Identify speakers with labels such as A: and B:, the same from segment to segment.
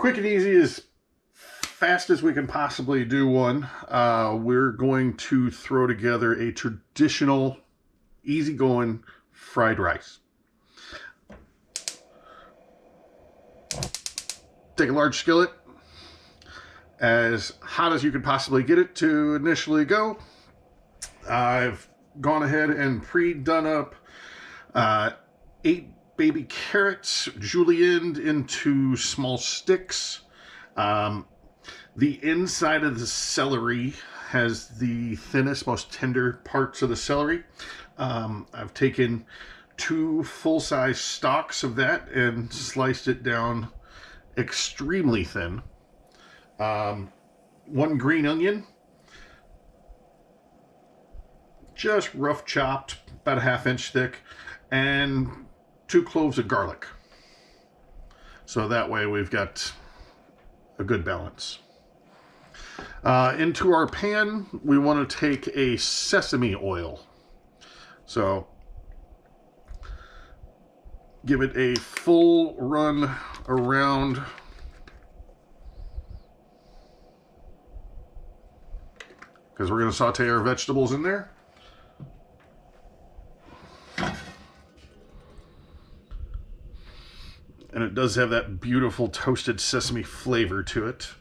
A: Quick and easy, as fast as we can possibly do one. We're going to throw together a traditional, easygoing fried rice. Take a large skillet, as hot as you can possibly get it to initially go. I've gone ahead and pre-done up 8 baby carrots, julienned into small sticks. The inside of the celery has the thinnest, most tender parts of the celery. I've taken 2 full-size stalks of that and sliced it down extremely thin. 1 green onion, just rough chopped, about a 1/2 inch thick, and 2 cloves of garlic. So that way we've got a good balance. Into our pan, we want to take a sesame oil. So give it a full run around. Because we're going to saute our vegetables in there. And it does have that beautiful toasted sesame flavor to it.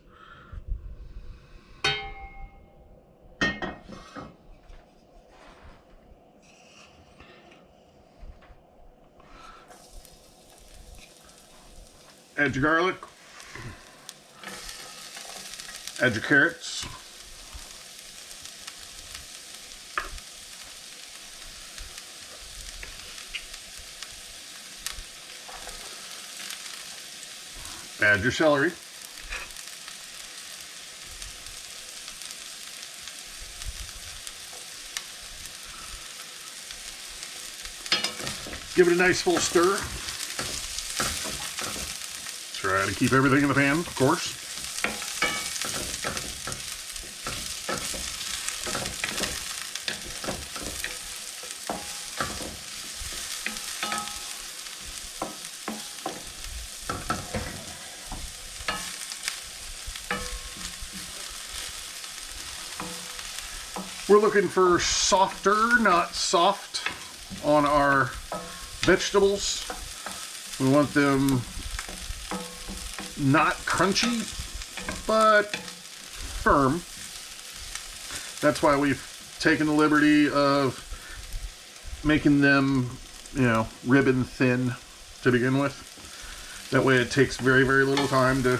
A: Add your garlic. Add your carrots. Add your celery. Give it a nice full stir. Try to keep everything in the pan, of course. We're looking for softer, not soft, on our vegetables. We want them not crunchy, but firm. That's why we've taken the liberty of making them, ribbon thin to begin with. That way it takes very, very little time to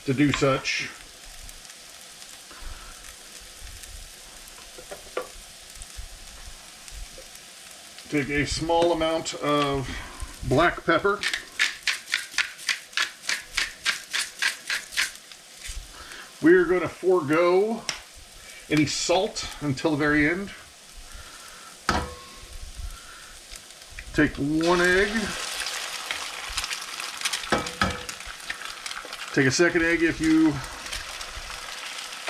A: do such. Take a small amount of black pepper. We're going to forego any salt until the very end. Take 1 egg. Take a second egg if you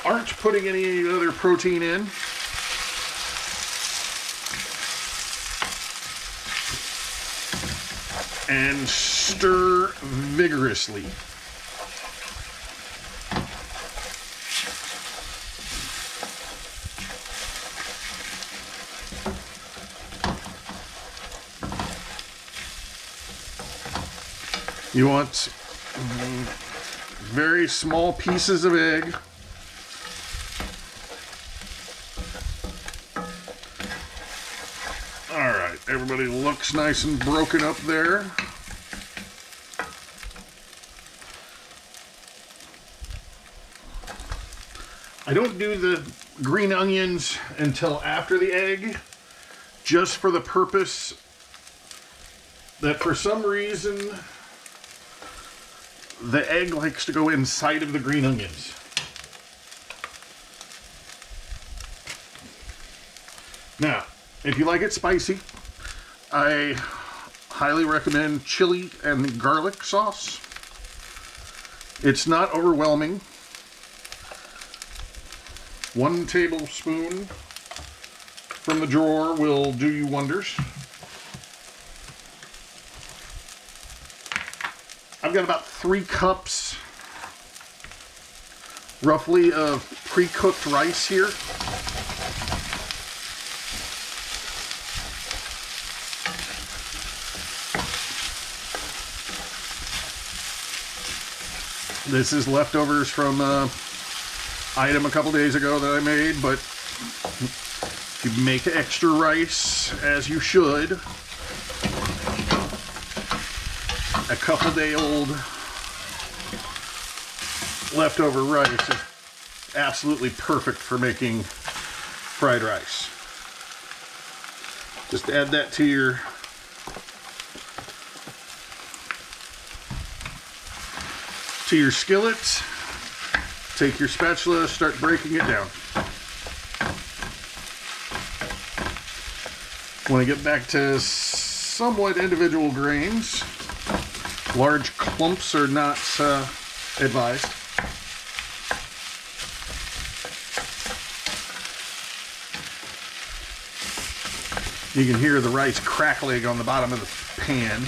A: aren't putting any other protein in. And stir vigorously. You want very small pieces of egg. All right, everybody looks nice and broken up there. I don't do the green onions until after the egg, just for the purpose that for some reason the egg likes to go inside of the green onions. Now, if you like it spicy, I highly recommend chili and garlic sauce. It's not overwhelming. 1 tablespoon from the drawer will do you wonders. I've got about 3 cups roughly of pre-cooked rice here. This is leftovers from an item a couple days ago that I made, but if you make extra rice, as you should, a couple-day-old leftover rice is absolutely perfect for making fried rice. Just add that to your skillet. Take your spatula, start breaking it down. Want to get back to somewhat individual grains. Large clumps are not advised. You can hear the rice crackling on the bottom of the pan.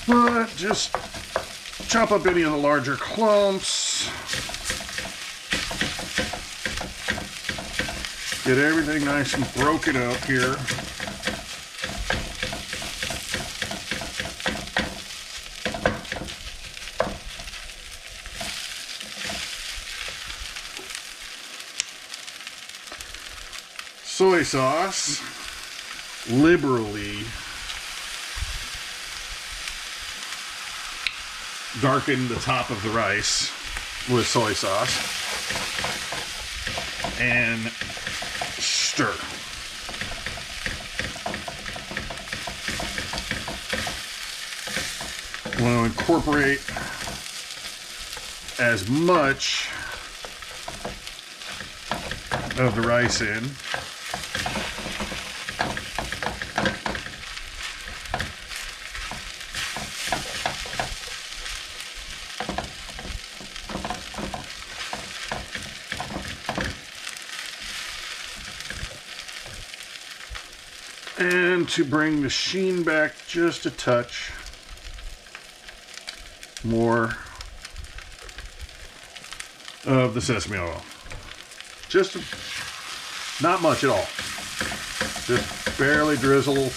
A: But just chop up any of the larger clumps. Get everything nice and broken up here. Soy sauce, liberally darken the top of the rice with soy sauce and stir. I want to incorporate as much of the rice in. And to bring the sheen back just a touch, more of the sesame oil. Just not much at all. Just barely drizzle.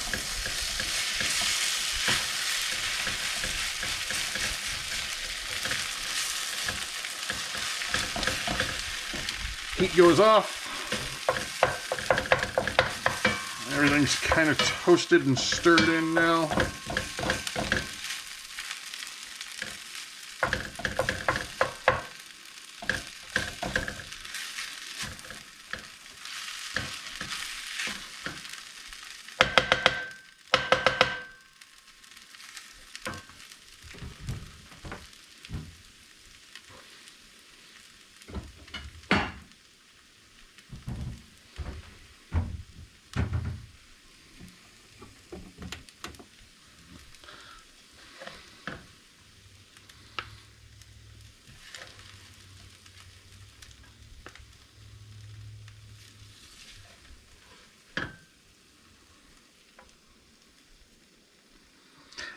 A: Heat goes off. Everything's kind of toasted and stirred in now.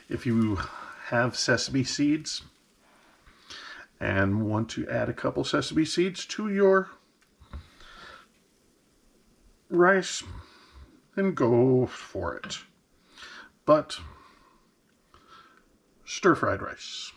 A: If you have sesame seeds and want to add a couple sesame seeds to your rice, then go for it. But stir-fried rice.